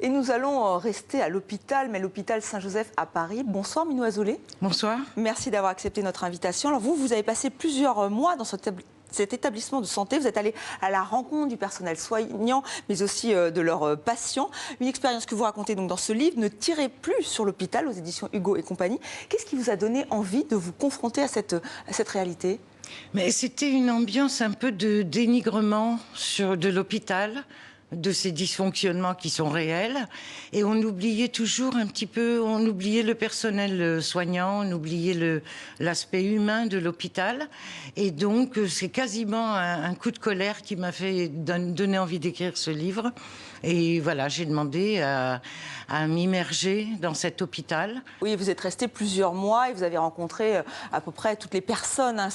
Et nous allons rester à l'hôpital, mais l'hôpital Saint-Joseph à Paris. Bonsoir Minou Azoulay. Bonsoir. Merci d'avoir accepté notre invitation. Alors vous avez passé plusieurs mois dans cet établissement de santé. Vous êtes allé à la rencontre du personnel soignant, mais aussi de leurs patients. Une expérience que vous racontez donc dans ce livre, Ne tirez plus sur l'hôpital, aux éditions Hugo et compagnie. Qu'est-ce qui vous a donné envie de vous confronter à cette réalité ? Mais c'était une ambiance un peu de dénigrement de l'hôpital, de ces dysfonctionnements qui sont réels, et on oubliait toujours un petit peu, on oubliait le personnel soignant, on oubliait l'aspect humain de l'hôpital, et donc c'est quasiment un coup de colère qui m'a fait donner envie d'écrire ce livre. Et voilà, j'ai demandé à m'immerger dans cet hôpital. Oui, vous êtes resté plusieurs mois et vous avez rencontré à peu près toutes les personnes. Hein,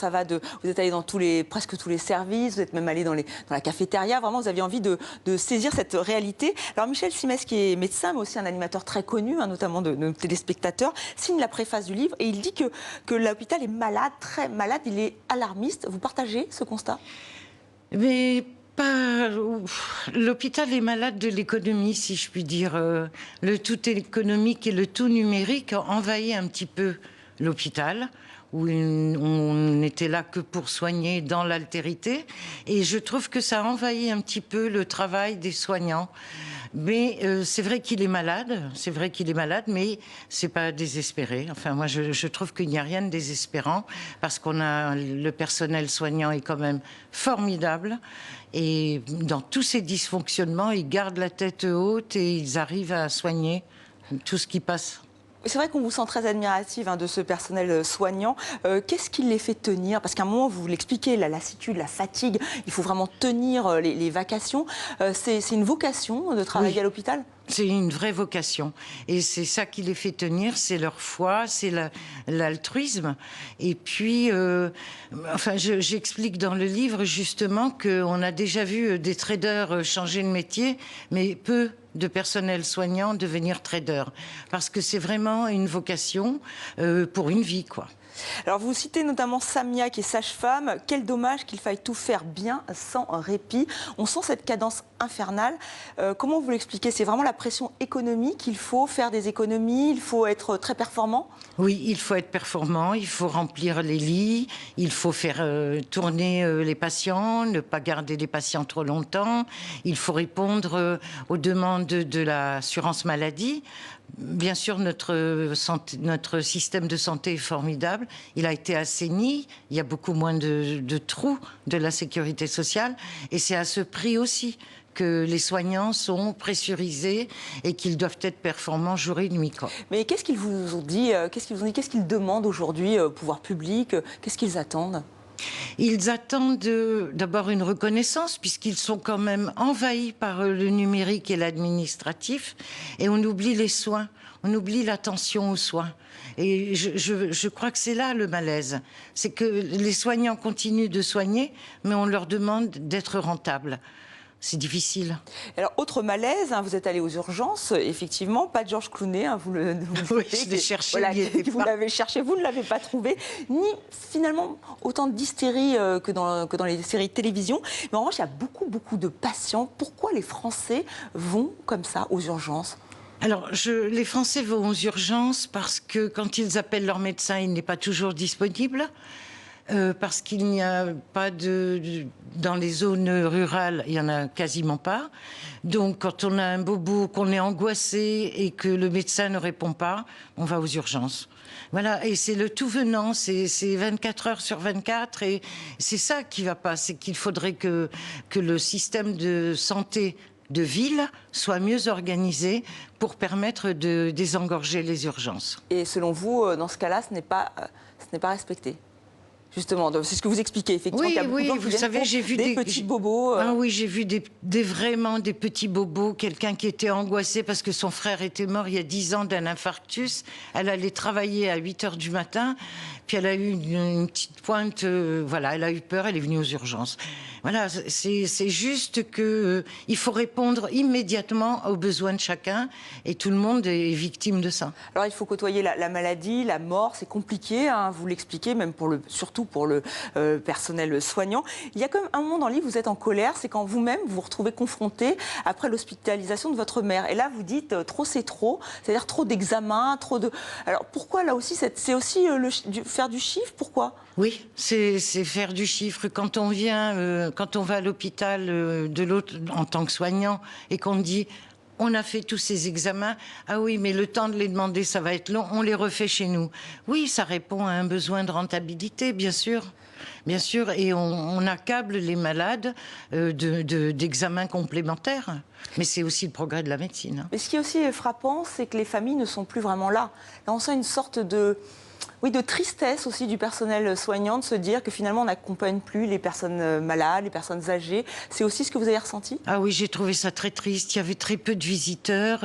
vous êtes allé dans presque tous les services, vous êtes même allé dans la cafétéria. Vraiment, vous aviez envie de saisir cette réalité. Alors Michel Simès, qui est médecin, mais aussi un animateur très connu, hein, notamment de nos téléspectateurs, signe la préface du livre et il dit que l'hôpital est malade, très malade, il est alarmiste. Vous partagez ce constat ? Mais l'hôpital est malade de l'économie, si je puis dire. Le tout économique et le tout numérique envahit un petit peu l'hôpital, où on n'était là que pour soigner dans l'altérité. Et je trouve que ça envahit un petit peu le travail des soignants. Mais c'est vrai qu'il est malade, mais c'est pas désespéré. Enfin, moi, je trouve qu'il n'y a rien de désespérant, parce le personnel soignant est quand même formidable. Et dans tous ces dysfonctionnements, ils gardent la tête haute et ils arrivent à soigner tout ce qui passe. C'est vrai qu'on vous sent très admirative de ce personnel soignant. Qu'est-ce qui les fait tenir ? Parce qu'à un moment, vous l'expliquez, la lassitude, la fatigue, il faut vraiment tenir les vacations. C'est une vocation de travailler à l'hôpital ? C'est une vraie vocation. Et c'est ça qui les fait tenir, c'est leur foi, c'est l'altruisme. Et puis, j'explique dans le livre justement qu'on a déjà vu des traders changer de métier, mais peu de personnel soignant devenir trader. Parce que c'est vraiment une vocation pour une vie, quoi. Alors vous citez notamment Samia qui est sage-femme. Quel dommage qu'il faille tout faire bien sans répit. On sent cette cadence infernale. Comment vous l'expliquez ? C'est vraiment la pression économique. Il faut faire des économies, il faut être très performant ? Oui, il faut être performant, il faut remplir les lits, il faut faire tourner les patients, ne pas garder les patients trop longtemps, il faut répondre aux demandes de l'assurance maladie. Bien sûr, notre système de santé est formidable. Il a été assaini. Il y a beaucoup moins de trous de la sécurité sociale. Et c'est à ce prix aussi que les soignants sont pressurisés et qu'ils doivent être performants jour et nuit. Mais qu'est-ce qu'ils vous ont dit ? Qu'est-ce qu'ils demandent aujourd'hui au pouvoir public ? Qu'est-ce qu'ils attendent ? Ils attendent d'abord une reconnaissance, puisqu'ils sont quand même envahis par le numérique et l'administratif, et on oublie les soins, on oublie l'attention aux soins. Et je crois que c'est là le malaise. C'est que les soignants continuent de soigner, mais on leur demande d'être rentables. C'est difficile. Alors, autre malaise, vous êtes allé aux urgences, effectivement, pas de Georges Clooney, oui, je l'ai cherché, vous l'avez cherché, vous ne l'avez pas trouvé, ni finalement autant d'hystérie que dans les séries de télévision. Mais en revanche, il y a beaucoup de patients. Pourquoi les Français vont comme ça aux urgences ? Alors, les Français vont aux urgences parce que quand ils appellent leur médecin, il n'est pas toujours disponible. Parce qu'il n'y a pas dans les zones rurales, il n'y en a quasiment pas. Donc, quand on a un bobo, qu'on est angoissé et que le médecin ne répond pas, on va aux urgences. Voilà, et c'est le tout venant, c'est 24 heures sur 24, et c'est ça qui ne va pas. C'est qu'il faudrait que le système de santé de ville soit mieux organisé pour permettre de désengorger les urgences. Et selon vous, dans ce cas-là, ce n'est pas respecté ? Justement, c'est ce que vous expliquez, effectivement. Oui, vous savez, j'ai vu des petits bobos. Ah oui, j'ai vu vraiment des petits bobos. Quelqu'un qui était angoissé parce que son frère était mort il y a 10 ans d'un infarctus. Elle allait travailler à 8 heures du matin, puis elle a eu une petite pointe, elle a eu peur, elle est venue aux urgences. Voilà, c'est juste qu'il faut répondre immédiatement aux besoins de chacun, et tout le monde est victime de ça. Alors, il faut côtoyer la maladie, la mort, c'est compliqué, vous l'expliquez, même surtout surtout pour le personnel soignant. Il y a quand même un moment dans le livre, vous êtes en colère, c'est quand vous-même vous vous retrouvez confronté après l'hospitalisation de votre mère. Et là, vous dites trop c'est trop, c'est-à-dire trop d'examens, trop de... Alors pourquoi là aussi, c'est aussi faire du chiffre, pourquoi ? Oui, c'est faire du chiffre. Quand on vient, quand on va à l'hôpital en tant que soignant et qu'on dit on a fait tous ces examens, ah oui, mais le temps de les demander, ça va être long, on les refait chez nous. Oui, ça répond à un besoin de rentabilité, bien sûr. Bien sûr, et on accable les malades d'examens complémentaires. Mais c'est aussi le progrès de la médecine. Mais ce qui est aussi frappant, c'est que les familles ne sont plus vraiment là. Là, on sent une sorte de tristesse aussi du personnel soignant de se dire que finalement on n'accompagne plus les personnes malades, les personnes âgées. C'est aussi ce que vous avez ressenti ? Ah oui, j'ai trouvé ça très triste. Il y avait très peu de visiteurs.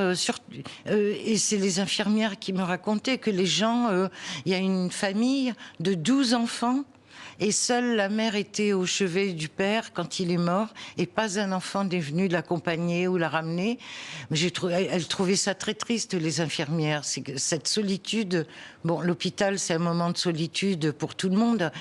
Et c'est les infirmières qui me racontaient que les gens... il y a une famille de 12 enfants. Et seule la mère était au chevet du père quand il est mort, et pas un enfant n'est venu l'accompagner ou la ramener. Mais elles trouvaient ça très triste, les infirmières. C'est que cette solitude, bon, l'hôpital, c'est un moment de solitude pour tout le monde.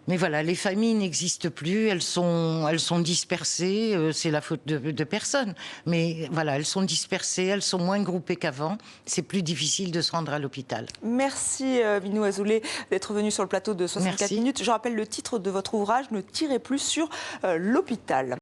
Mais voilà, les familles n'existent plus, elles sont dispersées, c'est la faute de personne. Mais voilà, elles sont dispersées, elles sont moins groupées qu'avant. C'est plus difficile de se rendre à l'hôpital. Merci Minou Azoulay d'être venu sur le plateau de 64 minutes. Je rappelle le titre de votre ouvrage, Ne tirez plus sur l'hôpital.